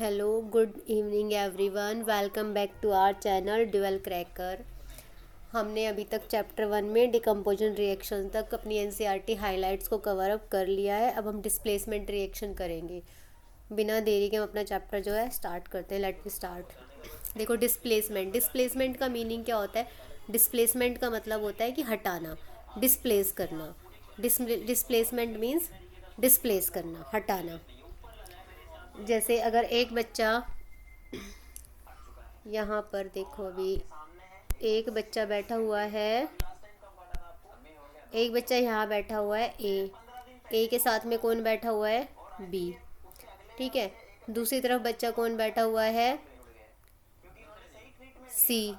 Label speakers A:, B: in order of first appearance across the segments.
A: Hello good evening everyone, welcome back to our channel Dual Cracker. हमने अभी तक chapter 1 में डिकम्पोजन रिएक्शन तक अपनी एनसीईआरटी हाइलाइट्स को कवर अप कर लिया है। अब हम डिस्प्लेसमेंट रिएक्शन करेंगे। बिना देरी के हम अपना चैप्टर जो है स्टार्ट करते हैं। Let me start. देखो, डिस्प्लेसमेंट का मीनिंग क्या होता है। डिस्प्लेसमेंट का मतलब होता है कि हटाना, डिस्प्लेस करना। डिस्प्लेसमेंट मीन्स डिस्प्लेस करना, हटाना। जैसे अगर एक बच्चा, यहाँ पर देखो, अभी एक बच्चा बैठा हुआ है, एक बच्चा यहाँ बैठा हुआ है ए के साथ में कौन बैठा हुआ है, बी। ठीक है। दूसरी तरफ बच्चा कौन बैठा हुआ है, सी।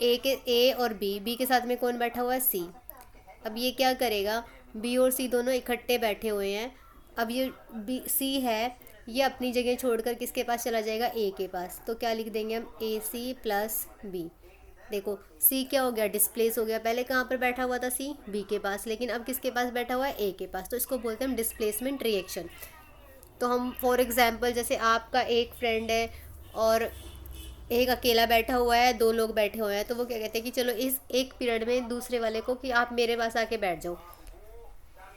A: ए और बी के साथ में कौन बैठा हुआ है, सी। अब ये क्या करेगा, बी और सी दोनों इकट्ठे बैठे हुए हैं। अब ये बी सी है, ये अपनी जगह छोड़कर किसके पास चला जाएगा, ए के पास। तो क्या लिख देंगे हम, ए सी प्लस बी। देखो, सी क्या हो गया, डिस्प्लेस हो गया। पहले कहाँ पर बैठा हुआ था, सी बी के पास, लेकिन अब किसके पास बैठा हुआ है, ए के पास। तो इसको बोलते हैं हम डिस्प्लेसमेंट रिएक्शन। तो हम फॉर एग्जांपल, जैसे आपका एक फ्रेंड है और एक अकेला बैठा हुआ है, दो लोग बैठे हुए हैं, तो वो क्या कहते हैं कि चलो इस एक पीरियड में दूसरे वाले को कि आप मेरे पास आके बैठ जाओ।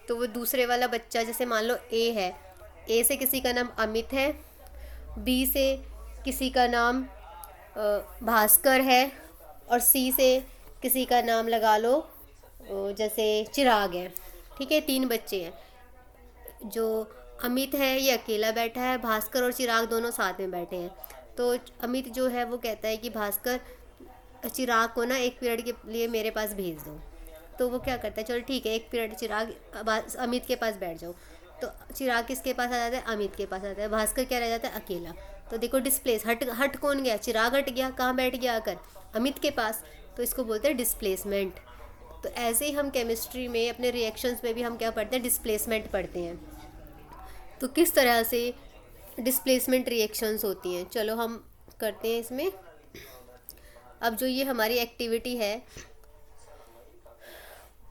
A: तो वो दूसरे वाला बच्चा, जैसे मान लो ए है, ए से किसी का नाम अमित है, बी से किसी का नाम भास्कर है, और सी से किसी का नाम लगा लो जैसे चिराग है। ठीक है, तीन बच्चे हैं। जो अमित है ये अकेला बैठा है, भास्कर और चिराग दोनों साथ में बैठे हैं। तो अमित जो है वो कहता है कि भास्कर, चिराग को ना एक पीरियड के लिए मेरे पास भेज दो। तो वो क्या करता है, चलो ठीक है, एक पीरियड चिराग अमित के पास बैठ जाओ। तो चिराग किसके पास आ जाता है, अमित के पास आता है। भास्कर क्या रह जाता है, अकेला। तो देखो, डिस्प्लेस, हट कौन गया, चिराग हट गया। कहाँ बैठ गया आकर, अमित के पास। तो इसको बोलते हैं डिस्प्लेसमेंट। तो ऐसे ही हम केमिस्ट्री में अपने रिएक्शंस में भी हम क्या पढ़ते हैं, डिस्प्लेसमेंट पढ़ते हैं। तो किस तरह से डिस्प्लेसमेंट रिएक्शंस होती हैं, चलो हम करते हैं इसमें। अब जो ये हमारी एक्टिविटी है,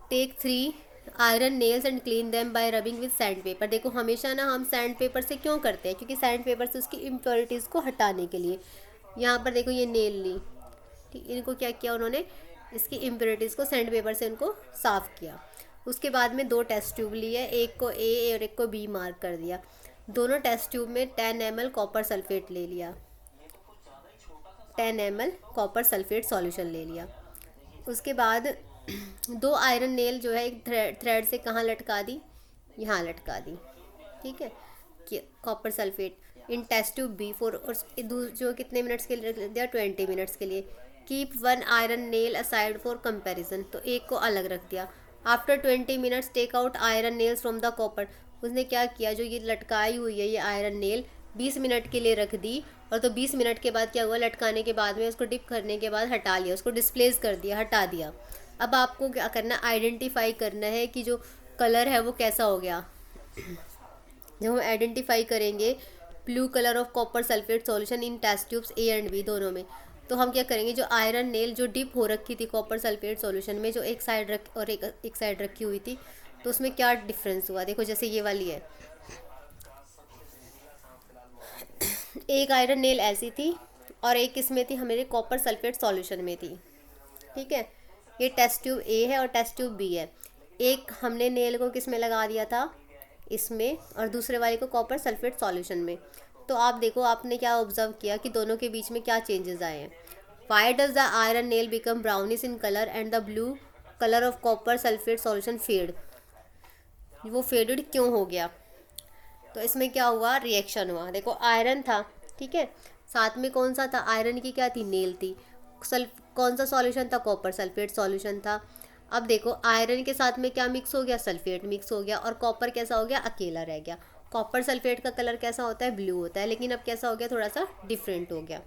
A: take 3 iron nails and clean them by rubbing with sandpaper. देखो, हमेशा ना हम सैंड पेपर से क्यों करते हैं, क्योंकि सैंड पेपर से उसकी इम्प्योरिटीज़ को हटाने के लिए। यहाँ पर देखो, ये नेल ली, ठीक, इनको क्या किया उन्होंने, इसकी इम्प्योरिटीज़ को सैंड पेपर से उनको साफ़ किया। उसके बाद में दो टेस्ट ट्यूब लिए, एक को ए और एक को बी मार्क कर दिया। दोनों टेस्ट ट्यूब में 10 ml कॉपर सल्फेट ले लिया, 10 ml कॉपर सल्फेट सॉल्यूशन ले लिया। उसके बाद दो आयरन नेल जो है एक थ्रेड से कहाँ लटका दी, यहाँ लटका दी। ठीक है, कि copper sulphate in test tube B for, और जो कितने मिनट्स के लिए रख दिया, 20 मिनट्स के लिए। Keep one iron nail aside for comparison, तो एक को अलग रख दिया। After 20 minutes take out iron nails from the copper. उसने क्या किया, जो ये लटकाई हुई है ये आयरन नेल 20 मिनट के लिए रख दी। और तो 20 मिनट के बाद क्या हुआ, लटकाने के बाद में उसको डिप करने के बाद हटा लिया, उसको डिस्प्लेस कर दिया, हटा दिया। अब आपको क्या करना, आइडेंटिफाई करना है कि जो कलर है वो कैसा हो गया। जब हम आइडेंटिफाई करेंगे blue colour of copper sulphate solution in test tubes A and B दोनों में, तो हम क्या करेंगे, जो आयरन नेल जो डिप हो रखी थी कॉपर सल्फेट सॉल्यूशन में, जो एक साइड रख और एक साइड रखी हुई थी, तो उसमें क्या डिफरेंस हुआ। देखो, जैसे ये वाली है, एक आयरन नेल ऐसी थी और एक इसमें थी, हमारे कॉपर सल्फेट सॉल्यूशन में थी। ठीक है, ये टेस्ट ट्यूब ए है और टेस्ट ट्यूब बी है। एक हमने नेल को किस में लगा दिया था, इसमें, और दूसरे वाले को कॉपर सल्फेट सॉल्यूशन में। तो आप देखो, आपने क्या ऑब्जर्व किया कि दोनों के बीच में क्या चेंजेस आए हैं। Why does the iron nail become brownish in colour and the blue colour of copper sulphate solution fade, वो फेडेड क्यों हो गया। तो इसमें क्या हुआ, रिएक्शन हुआ। देखो, आयरन था, ठीक है, साथ में कौन सा था, आयरन की क्या थी, नेल थी। कौन सा सॉल्यूशन था, कॉपर सल्फेट सॉल्यूशन था। अब देखो, आयरन के साथ में क्या मिक्स हो गया, सल्फेट मिक्स हो गया, और कॉपर कैसा हो गया, अकेला रह गया। कॉपर सल्फेट का कलर कैसा होता है, ब्लू होता है, लेकिन अब कैसा हो गया, थोड़ा सा डिफरेंट हो गया।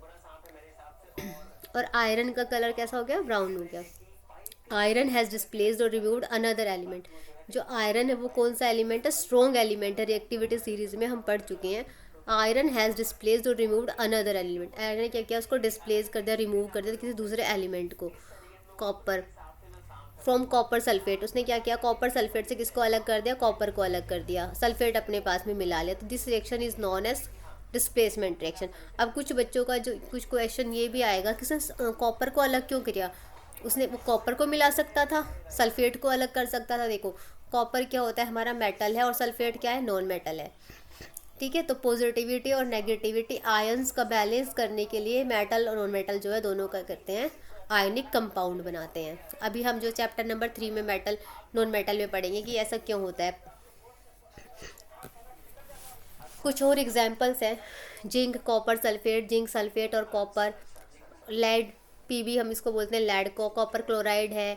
A: और आयरन का कलर कैसा हो गया, ब्राउन हो गया। आयरन हैज़ डिस्प्लेस्ड और रिमूव्ड अनदर एलिमेंट। जो आयरन है वो कौन सा एलिमेंट है, स्ट्रॉन्ग एलिमेंट है। रिएक्टिविटी सीरीज में हम पढ़ चुके हैं। आयरन हैज़ डिस्प्लेस्ड और रिमूव्ड अनदर एलिमेंट। आयरन ने क्या किया, उसको डिस्प्लेस कर दिया, रिमूव कर दिया किसी दूसरे एलिमेंट को, कॉपर, फ्रॉम कॉपर सल्फेट। उसने क्या किया, कॉपर सल्फेट से किसको अलग कर दिया, कॉपर को अलग कर दिया, सल्फेट अपने पास में मिला लिया। तो this reaction is known as displacement reaction. अब कुछ बच्चों का जो कुछ क्वेश्चन ये भी आएगा कि सर कॉपर को अलग क्यों किया, उसने वो कॉपर को मिला सकता था, सल्फेट को अलग कर सकता था। देखो कॉपर क्या होता है, हमारा मेटल है, और सल्फेट क्या है, नॉन मेटल है। ठीक है, तो पॉजिटिविटी और नेगेटिविटी आयंस का बैलेंस करने के लिए मेटल और नॉन मेटल जो है दोनों का करते हैं, आयनिक कंपाउंड बनाते हैं। अभी हम जो चैप्टर नंबर 3 में मेटल नॉन मेटल में पढ़ेंगे कि ऐसा क्यों होता है। कुछ और एग्जांपल्स हैं, zinc copper sulphate, zinc sulphate और कॉपर, लेड पीबी हम इसको बोलते हैं लेड को, कॉपर क्लोराइड है,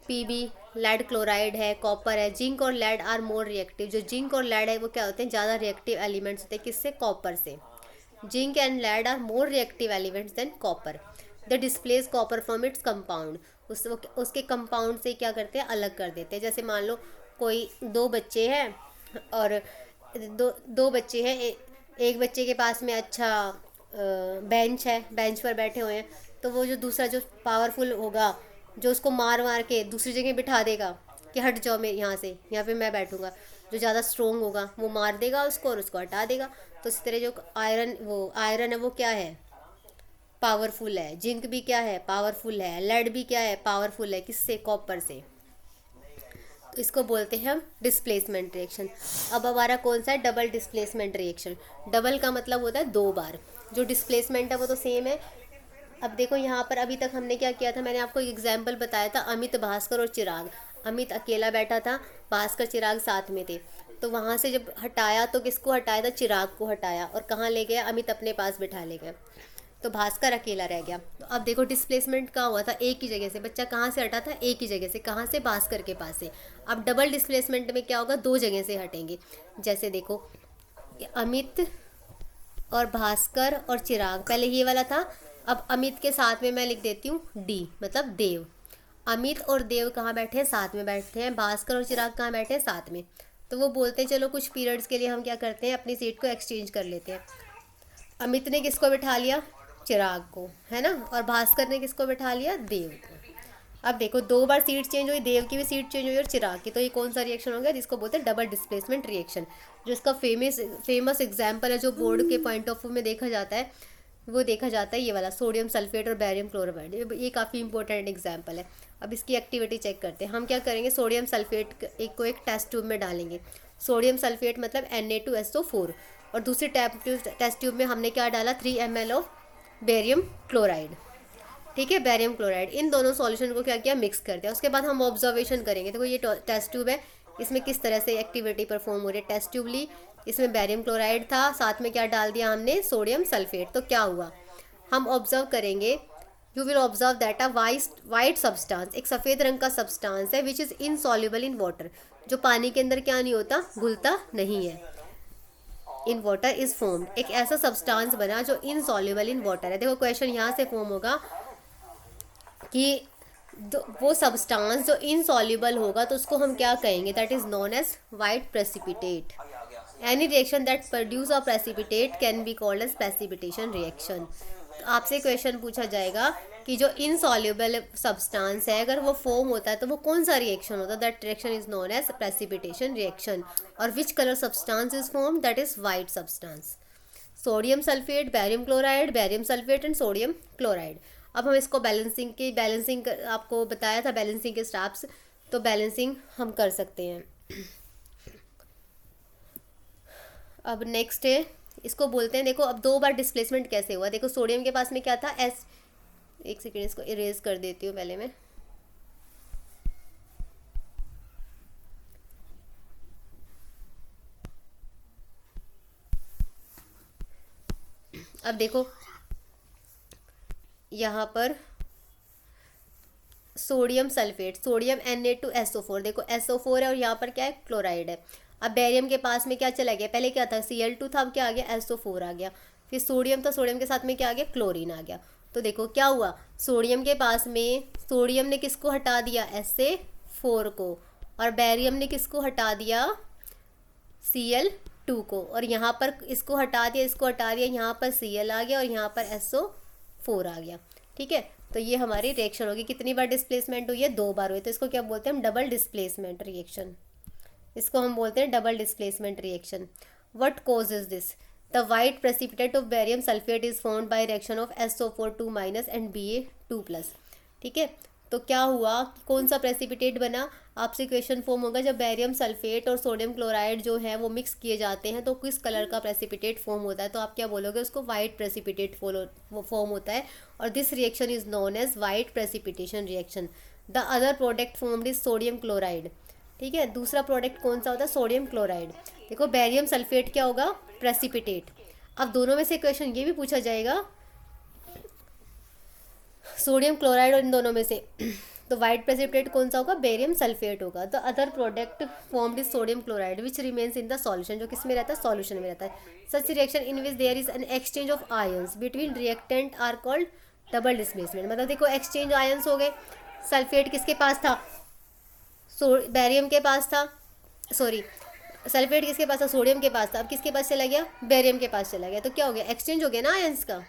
A: पीबी लेड क्लोराइड है, कॉपर है। जिंक और लेड आर मोर रिएक्टिव, जो जिंक और लेड है वो क्या होते हैं, ज़्यादा रिएक्टिव एलिमेंट्स होते हैं, किससे, कॉपर से। Zinc and lead are more reactive elements than copper. The displace copper from its compound, उसके कंपाउंड से क्या करते हैं, अलग कर देते हैं। जैसे मान लो कोई दो बच्चे हैं और दो बच्चे हैं, एक बच्चे के पास में अच्छा बेंच है, बेंच पर बैठे हुए हैं, तो वो जो दूसरा जो पावरफुल होगा, जो उसको मार मार के दूसरी जगह बिठा देगा कि हट जाओ मैं यहाँ से, यहाँ पे मैं बैठूंगा, जो ज़्यादा स्ट्रोंग होगा वो मार देगा उसको और उसको हटा देगा। तो इस तरह जो आयरन है वो क्या है, पावरफुल है। जिंक भी क्या है, पावरफुल है। लेड भी क्या है, पावरफुल है, किससे, कॉपर से। तो इसको बोलते हैं हम डिस्प्लेसमेंट रिएक्शन। अब हमारा कौन सा है, डबल डिस्प्लेसमेंट रिएक्शन। डबल का मतलब होता है दो बार, जो डिस्प्लेसमेंट है वो तो सेम है। अब देखो यहाँ पर अभी तक हमने क्या किया था, मैंने आपको एक एग्जाम्पल बताया था, अमित, भास्कर और चिराग। अमित अकेला बैठा था, भास्कर चिराग साथ में थे, तो वहाँ से जब हटाया तो किसको हटाया था, चिराग को हटाया, और कहाँ ले गया, अमित अपने पास बिठा ले गया, तो भास्कर अकेला रह गया। तो अब देखो डिस्प्लेसमेंट का हुआ था, एक ही जगह से बच्चा कहाँ से हटा था, एक ही जगह से, कहाँ से, भास्कर के पास से। अब डबल डिस्प्लेसमेंट में क्या होगा, दो जगह से हटेंगे। जैसे देखो अमित और भास्कर और चिराग, पहले ये वाला था, अब अमित के साथ में मैं लिख देती हूँ डी, मतलब देव। अमित और देव कहाँ बैठे हैं, साथ में बैठे हैं। भास्कर और चिराग कहाँ बैठे हैं, साथ में। तो वो बोलते हैं चलो कुछ पीरियड्स के लिए हम क्या करते हैं, अपनी सीट को एक्सचेंज कर लेते हैं। अमित ने किसको बिठा लिया, चिराग को, है ना, और भास्कर ने किसको बिठा लिया, देव को। अब देखो दो बार सीट चेंज हुई, देव की भी सीट चेंज हुई और चिराग की, तो ये कौन सा रिएक्शन हो गया, जिसको बोलते हैं डबल डिस्प्लेसमेंट रिएक्शन। जो इसका फेमस एग्जाम्पल है, जो बोर्ड के पॉइंट ऑफ व्यू में देखा जाता है, वो देखा जाता है ये वाला, सोडियम सल्फेट और बैरियम क्लोराइड। ये काफ़ी इंपॉर्टेंट एग्जाम्पल है। अब इसकी एक्टिविटी चेक करते हैं। हम क्या करेंगे, सोडियम सल्फेट एक टेस्ट ट्यूब में डालेंगे। सोडियम सल्फेट मतलब Na2SO4, और दूसरी टेस्ट ट्यूब में हमने क्या डाला, 3 ml ऑफ बैरियम क्लोराइड। ठीक है, बैरियम क्लोराइड, इन दोनों सॉल्यूशन को क्या किया, मिक्स कर दिया। उसके बाद हम ऑब्जर्वेशन करेंगे। देखो ये टेस्ट ट्यूब है, इसमें किस तरह से एक्टिविटी परफॉर्म हो रही है। टेस्ट ट्यूब ली, इसमें बैरियम क्लोराइड था, साथ में क्या डाल दिया हमने, सोडियम सल्फेट। तो क्या हुआ, हम ऑब्जर्व करेंगे, you will observe that a white substance, एक सफ़ेद रंग का सब्सटेंस है, which is insoluble in water, जो पानी के अंदर क्या नहीं होता, घुलता नहीं है। इन वाटर इज फॉर्म्ड, एक ऐसा सब्सटेंस बना जो इनसॉल्युबल इन वाटर है। देखो क्वेश्चन यहाँ से फॉर्म होगा कि वो सब्सटेंस जो इनसॉल्युबल होगा तो उसको हम क्या कहेंगे, that is known as white precipitate. Any reaction that produce a precipitate can be called as precipitation reaction. तो आपसे क्वेश्चन पूछा जाएगा कि जो इनसॉल्युबल सब्सटेंस है अगर वो फॉर्म होता है तो वो कौन सा रिएक्शन होता है, that reaction is known as precipitation reaction. और which colour substance is form, that is white substance. Sodium sulphate, barium chloride, barium sulphate and sodium chloride. अब हम इसको बैलेंसिंग आपको बताया था, बैलेंसिंग के स्टेप्स, तो बैलेंसिंग हम कर सकते हैं। अब नेक्स्ट है, इसको बोलते हैं, देखो अब दो बार डिस्प्लेसमेंट कैसे हुआ। देखो सोडियम के पास में क्या था, एस, एक सेकेंड इसको इरेज कर देती हूँ पहले मैं। अब देखो यहाँ पर सोडियम सल्फेट, सोडियम Na2SO4, देखो SO4 है और यहाँ पर क्या है, क्लोराइड है। अब बैरियम के पास में क्या चला गया, पहले क्या था, Cl2 था, अब क्या आ गया, SO4 आ गया। फिर सोडियम था, सोडियम के साथ में क्या आ गया, क्लोरीन आ गया। तो देखो क्या हुआ, सोडियम के पास में सोडियम ने किसको हटा दिया, SA4 को, और बैरियम ने किसको हटा दिया, Cl2 को, और यहाँ पर इसको हटा दिया, इसको हटा दिया, यहाँ पर Cl आ गया और यहाँ पर SO4 आ गया। ठीक है, तो ये हमारी रिएक्शन होगी। कितनी बार डिस्प्लेसमेंट हुई है, दो बार हुई, तो इसको क्या बोलते हैं हम, डबल डिस्प्लेसमेंट रिएक्शन। इसको हम बोलते हैं double displacement reaction. What causes this, the white precipitate of barium sulphate is formed by reaction of SO4 2- and Ba2+। ठीक है, तो क्या हुआ, कौन सा प्रेसिपिटेट बना, आपसे क्वेश्चन फॉर्म होगा जब बेरियम सल्फेट और सोडियम क्लोराइड जो है वो मिक्स किए जाते हैं तो किस कलर का प्रेसिपिटेट फॉर्म होता है, तो आप क्या बोलोगे, उसको वाइट प्रेसिपिटेट फॉर्म होता है, और this reaction is known as white precipitation reaction. The other product formed is sodium chloride. ठीक है, दूसरा प्रोडक्ट कौन सा होता है, सोडियम क्लोराइड। देखो बेरियम सल्फेट क्या होगा, प्रेसिपिटेट। अब दोनों में से क्वेश्चन ये भी पूछा जाएगा, सोडियम क्लोराइड और इन दोनों में से तो वाइट प्रेसिपिटेट कौन सा होगा, बेरियम सल्फेट होगा। The other product formed is sodium chloride which remains in the solution, जो किस में रहता है, सॉल्यूशन में रहता है। Such reaction in which there is an exchange of ions between reactant are called double displacement. मतलब देखो एक्सचेंज आयंस हो गए, सल्फेट किसके पास था, बेरियम के पास था, सॉरी सल्फेट किसके पास था, सोडियम के पास था, अब किसके पास चला गया, बेरियम के पास चला गया, तो क्या हो गया, एक्सचेंज हो गया ना आयंस का,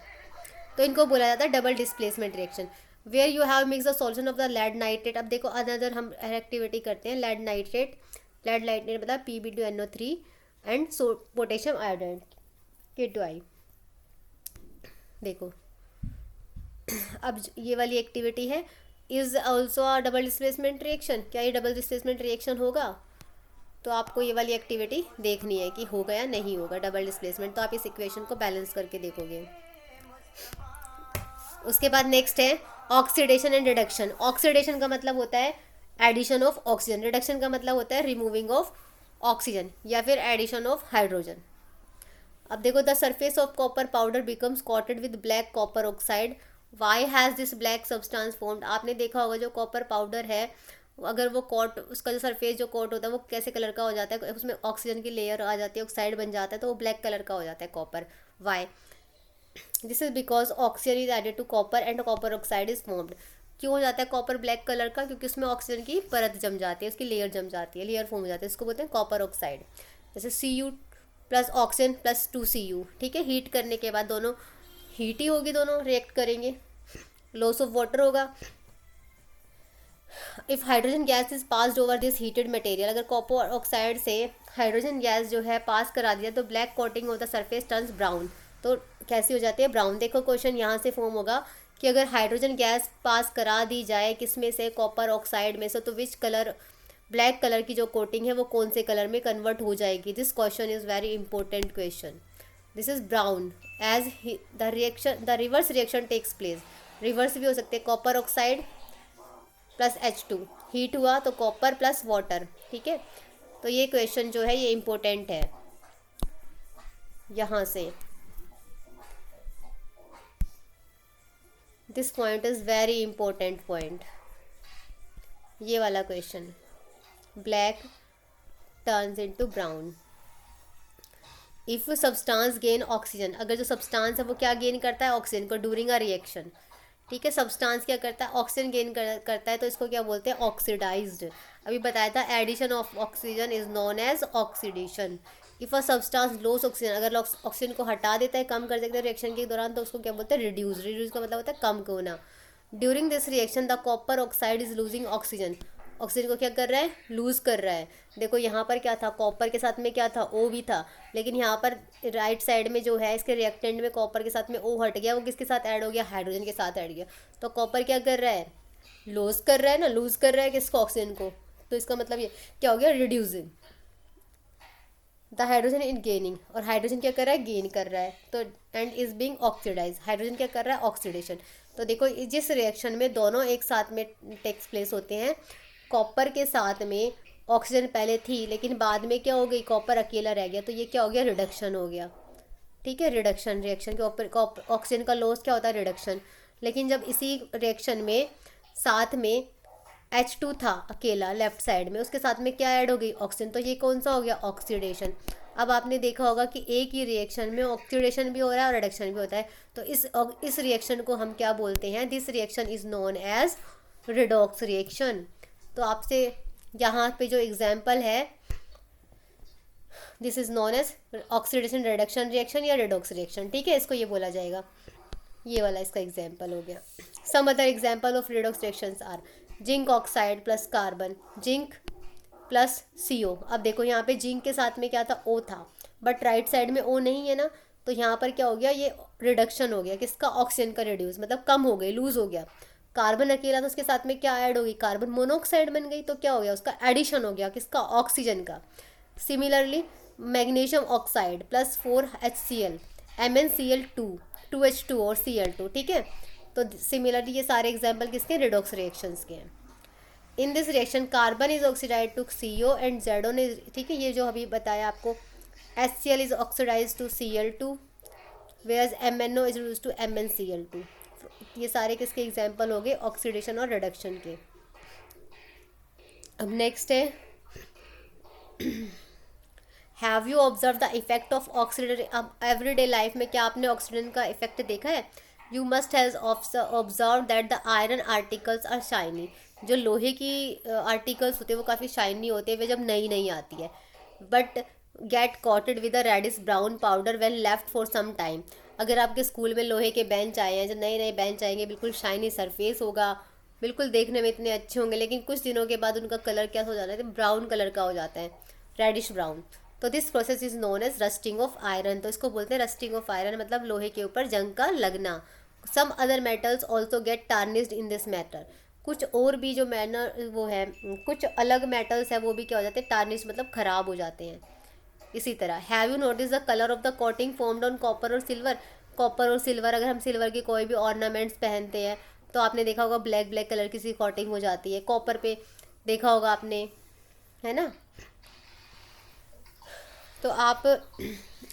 A: तो इनको बोला जाता है double displacement reaction. Where you have mix the solution of the lead nitrate. अब देखो अनदर हम एक्टिविटी करते हैं, लेड नाइट्रेट मतलब PbNO3 and potassium iodide K2I। देखो अब ये वाली एक्टिविटी है, is also a double displacement reaction, क्या ये डबल डिस्प्लेसमेंट रिएक्शन होगा, तो आपको ये वाली एक्टिविटी देखनी है कि होगा या नहीं होगा डबल डिस्प्लेसमेंट, तो आप इस इक्वेशन को बैलेंस करके देखोगे। उसके बाद नेक्स्ट है ऑक्सीडेशन एंड रिडक्शन। ऑक्सीडेशन का मतलब होता है एडिशन ऑफ ऑक्सीजन, रिडक्शन का मतलब होता है रिमूविंग ऑफ ऑक्सीजन या फिर एडिशन ऑफ हाइड्रोजन। अब देखो the surface of copper powder becomes coated with black copper oxide, why has this black substance formed. आपने देखा होगा जो कॉपर पाउडर है अगर वो कोट, उसका जो सरफेस जो कोट होता है वो कैसे कलर का हो जाता है, उसमें ऑक्सीजन की लेयर आ जाती है, ऑक्साइड बन जाता है, तो वो ब्लैक कलर का हो जाता है copper. Why, this is because oxygen is added to copper and copper oxide is formed. क्यों हो जाता है कॉपर ब्लैक कलर का, क्योंकि उसमें ऑक्सीजन की परत जम जाती है, उसकी लेयर जम जाती है, लेयर फॉर्म हो जाती है, इसको बोलते हैं कॉपर ऑक्साइड। जैसे Cu plus oxygen plus 2Cu, ठीक है, हीट करने के बाद दोनों हीट ही होगी, दोनों रिएक्ट करेंगे, लॉस ऑफ वाटर होगा। If hydrogen gas is passed over this heated material, अगर कॉपर ऑक्साइड से हाइड्रोजन गैस जो है पास करा दिया तो black coating of the surface turns brown, तो कैसी हो जाती है, ब्राउन। देखो क्वेश्चन यहाँ से फॉर्म होगा कि अगर हाइड्रोजन गैस पास करा दी जाए किस में से, कॉपर ऑक्साइड में से, तो विच कलर, ब्लैक कलर की जो कोटिंग है वो कौन से कलर में कन्वर्ट हो जाएगी। This question is very important question. This is brown as the reaction, the reverse reaction takes place. Reverse भी हो सकते हैं, copper oxide plus H2 heat हुआ तो कॉपर प्लस वाटर, ठीक है, तो ये क्वेश्चन जो है ये इम्पोर्टेंट है यहाँ से। This point is very important point, ये वाला question, black turns into brown if substance gain oxygen. अगर जो सब्सटेंस है वो क्या गेन करता है, ऑक्सीजन को ड्यूरिंग अ रिएक्शन, ठीक है, सब्सटेंस क्या करता है, ऑक्सीजन गेन करता है, तो इसको क्या बोलते हैं, ऑक्सीडाइज्ड। अभी बताया था addition of oxygen is known as oxidation. If a substance loss oxygen, अगर ऑक्सीजन को हटा देता है, कम कर देता है रिएक्शन के दौरान, तो उसको क्या बोलते हैं, रिड्यूस। रिड्यूस का मतलब होता है कम होना। During this reaction the copper oxide is losing oxygen, oxygen को क्या कर रहा है, लूज़ कर रहा है। देखो यहाँ पर क्या था, कॉपर के साथ में क्या था, O भी था, लेकिन यहाँ पर राइट साइड में जो है इसके रिएक्टेंट में कॉपर के साथ में O हट गया, वो किसके साथ ऐड हो गया, हाइड्रोजन के साथ ऐड गया, तो कॉपर क्या कर रहा है, लॉस कर रहा है ना, लूज़ कर रहा है किसको, ऑक्सीजन को, तो इसका मतलब ये क्या हो गया, reducing the hydrogen in gaining, और हाइड्रोजन क्या कर रहा है, गेन कर रहा है, तो and is being oxidise, hydrogen क्या कर रहा है, ऑक्सीडेशन। तो देखो जिस रिएक्शन में दोनों एक साथ में टेक्स प्लेस होते हैं, कॉपर के साथ में ऑक्सीजन पहले थी लेकिन बाद में क्या हो गई, कॉपर अकेला रह गया, तो ये क्या हो गया, रिडक्शन हो गया, ठीक है, रिडक्शन। रिएक्शन के ऊपर ऑक्सीजन का लॉस क्या होता है, रिडक्शन। लेकिन जब इसी रिएक्शन में साथ में H2 था अकेला लेफ्ट साइड में, उसके साथ में क्या ऐड हो गई, ऑक्सीजन, तो ये कौन सा हो गया, ऑक्सीडेशन। अब आपने देखा होगा कि एक ही रिएक्शन में ऑक्सीडेशन भी हो रहा है और रिडक्शन भी होता है, तो इस रिएक्शन को हम क्या बोलते हैं, this reaction is known as redox reaction. तो आपसे यहाँ पे जो एग्जाम्पल है, this is known as oxidation reduction reaction या रिडॉक्स रिएक्शन, ठीक है, इसको ये बोला जाएगा, ये वाला इसका एग्जाम्पल हो गया। Some other example of redox reactions are zinc oxide plus carbon, zinc plus CO। अब देखो यहाँ पे जिंक के साथ में क्या था, O था, बट राइट साइड में O नहीं है ना, तो यहाँ पर क्या हो गया, ये रिडक्शन हो गया किसका, ऑक्सीजन का रिड्यूस, मतलब कम हो गई, लूज हो गया। कार्बन अकेला तो उसके साथ में क्या ऐड होगी, कार्बन मोनोऑक्साइड बन गई, तो क्या हो गया, उसका एडिशन हो गया किसका, ऑक्सीजन का। Similarly magnesium oxide plus 4HCl, MnCl2, 2H2 और Cl2, ठीक है। तो सिमिलरली ये सारे एग्जाम्पल किसके, रिडॉक्स रिएक्शंस के हैं। In this reaction carbon is oxidise to CO and जेडोन इज, ठीक है, ये जो अभी बताया आपको, HCl is oxidise to Cl2 whereas MnO is reduce to MnCl2। ये सारे किसके एग्जाम्पल हो गए, ऑक्सीडेशन और रिडक्शन के। अब नेक्स्ट है, have you observe the effect of oxidant. अब एवरीडे लाइफ में क्या आपने ऑक्सीडेंट का इफेक्ट देखा है, you must has observe that the iron articles are shiny. जो लोहे की आर्टिकल्स होते हैं वो काफ़ी शाइनी होते हैं वे जब नई नई आती है, but get coated with a reddish brown powder when left for some time. अगर आपके स्कूल में लोहे के बेंच आए हैं, जब नए नए बेंच आएंगे बिल्कुल शाइनी सरफेस होगा, बिल्कुल देखने में इतने अच्छे होंगे, लेकिन कुछ दिनों के बाद उनका कलर क्या हो जाता है, ब्राउन कलर का हो जाता है, रेडिश ब्राउन। तो this process is known as rusting of iron. तो इसको बोलते हैं रस्टिंग ऑफ आयरन, मतलब लोहे के ऊपर जंग का लगना। Some other metals also get tarnished in this matter. कुछ और भी जो मैनर वो है, कुछ अलग मेटल्स है वो भी क्या हो जाते हैं, टार्निश मतलब खराब हो जाते हैं। इसी तरह have you notice the colour of the coating formed on copper और सिल्वर। कॉपर और सिल्वर, अगर हम सिल्वर के कोई भी ऑर्नामेंट्स पहनते हैं तो आपने देखा होगा ब्लैक ब्लैक कलर की सी कोटिंग हो जाती है कॉपर पे, देखा होगा आपने, है ना। तो आप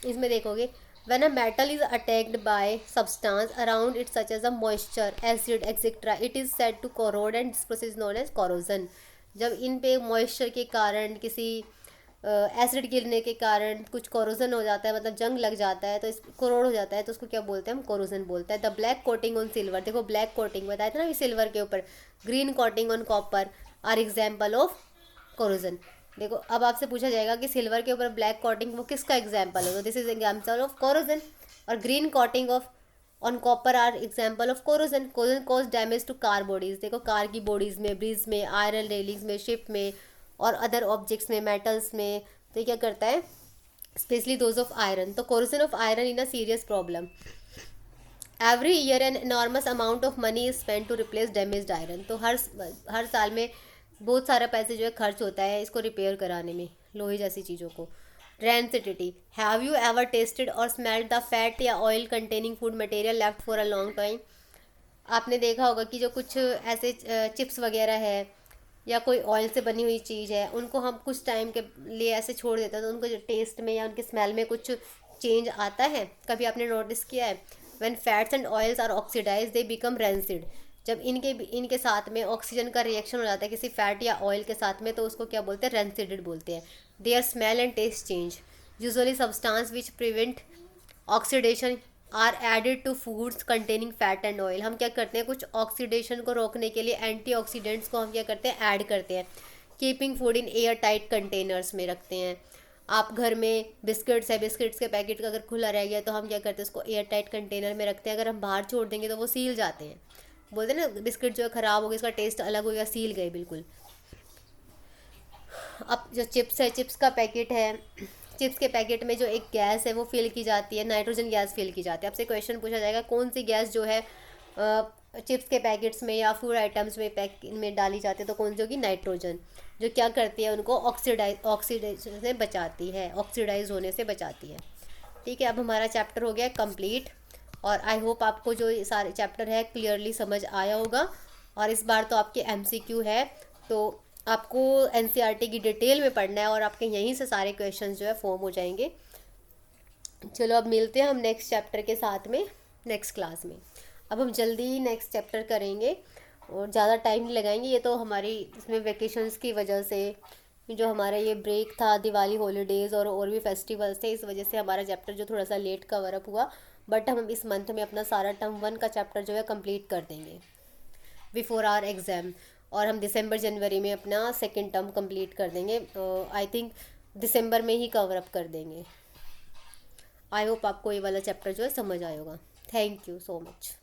A: इसमें देखोगे when a metal is attacked by substance around it such as a moisture, acid etc, it is said to corrode and this process is known as corrosion। जब इन पे मॉइस्चर के कारण, किसी एसिड गिरने के कारण कुछ कोरोजन हो जाता है, मतलब जंग लग जाता है, तो इस कोरोड हो जाता है, तो उसको क्या बोलते हैं हम, कोरोजन बोलते हैं। The black coating on silver, देखो ब्लैक कोटिंग बताया था ना अभी सिल्वर के ऊपर, green coating on copper are example of corrosion. देखो अब आपसे पूछा जाएगा कि सिल्वर के ऊपर ब्लैक कोटिंग वो किसका एग्जाम्पल है, तो this is example of corrosion. और green coating of on copper are example of corrosion. Corrosion cause damage to car bodies, देखो कार की बॉडीज में, ब्रिज में, आयरन रेलिंग्स में, शिप में और अदर ऑब्जेक्ट्स में, मेटल्स में, तो ये क्या करता है, स्पेशली दोज ऑफ आयरन। तो corrosion of iron in a serious problem. Every year an enormous amount of money is spend to replace damaged iron. तो हर साल में बहुत सारा पैसे जो है खर्च होता है इसको रिपेयर कराने में, लोहे जैसी चीज़ों को। Rancidity, have you ever tested और स्मेल्ड द फैट या oil containing food material left for a long time. आपने देखा होगा कि जो कुछ ऐसे चिप्स वगैरह है या कोई ऑयल से बनी हुई चीज़ है, उनको हम कुछ टाइम के लिए ऐसे छोड़ देते हैं तो उनको जो टेस्ट में या उनके स्मेल में कुछ चेंज आता है, कभी आपने नोटिस किया है। When fats and oils are oxidise they become rancid. जब इनके साथ में ऑक्सीजन का रिएक्शन हो जाता है किसी फैट या ऑयल के साथ में, तो उसको क्या बोलते हैं, रेंसिडेड बोलते हैं। Their smell and taste change. Usually substance which prevent oxidation are added to foods containing fat and oil. हम क्या करते हैं, कुछ ऑक्सीडेशन को रोकने के लिए एंटीऑक्सीडेंट्स को हम क्या करते हैं, ऐड करते हैं। Keeping food in air tight containers में रखते हैं। आप घर में बिस्किट्स है, बिस्किट्स के पैकेट का अगर खुला रह गया तो हम क्या करते हैं, उसको एयर टाइट कंटेनर में रखते हैं। अगर हम बाहर छोड़ देंगे तो वो सील जाते हैं, बोलते हैं ना बिस्किट जो है ख़राब हो गया, इसका टेस्ट अलग हो गया, सील गए बिल्कुल। अब जो चिप्स है, चिप्स का पैकेट है, चिप्स के पैकेट में जो एक गैस है वो फिल की जाती है, नाइट्रोजन गैस फिल की जाती है। आपसे क्वेश्चन पूछा जाएगा कौन सी गैस जो है चिप्स के पैकेट्स में या फूड आइटम्स में में डाली जाती है, तो कौन सी होगी, नाइट्रोजन। जो क्या करती है, उनको ऑक्सीडेशन से बचाती है, ऑक्सीडाइज होने से बचाती है। ठीक है, अब हमारा चैप्टर हो गया कंप्लीट और आई होप आपको जो ये सारे चैप्टर है क्लियरली समझ आया होगा। और इस बार तो आपके MCQ है, तो आपको NCERT की डिटेल में पढ़ना है और आपके यहीं से सारे क्वेश्चंस जो है फॉर्म हो जाएंगे। चलो अब मिलते हैं हम नेक्स्ट चैप्टर के साथ में नेक्स्ट क्लास में। अब हम जल्दी ही नेक्स्ट चैप्टर करेंगे और ज़्यादा टाइम नहीं लगाएंगे। ये तो हमारी इसमें वेकेशंस की वजह से, जो हमारा ये ब्रेक था, दिवाली हॉलीडेज़ और भी फेस्टिवल्स थे, इस वजह से हमारा चैप्टर जो थोड़ा सा लेट कवर अप हुआ। बट हम इस मंथ में अपना सारा टर्म 1 का चैप्टर जो है कंप्लीट कर देंगे बिफोर आवर एग्ज़ाम। और हम दिसंबर जनवरी में अपना सेकेंड टर्म कंप्लीट कर देंगे। आई थिंक दिसंबर में ही कवर अप कर देंगे। आई होप आपको ये वाला चैप्टर जो है समझ आएगा। Thank you so much.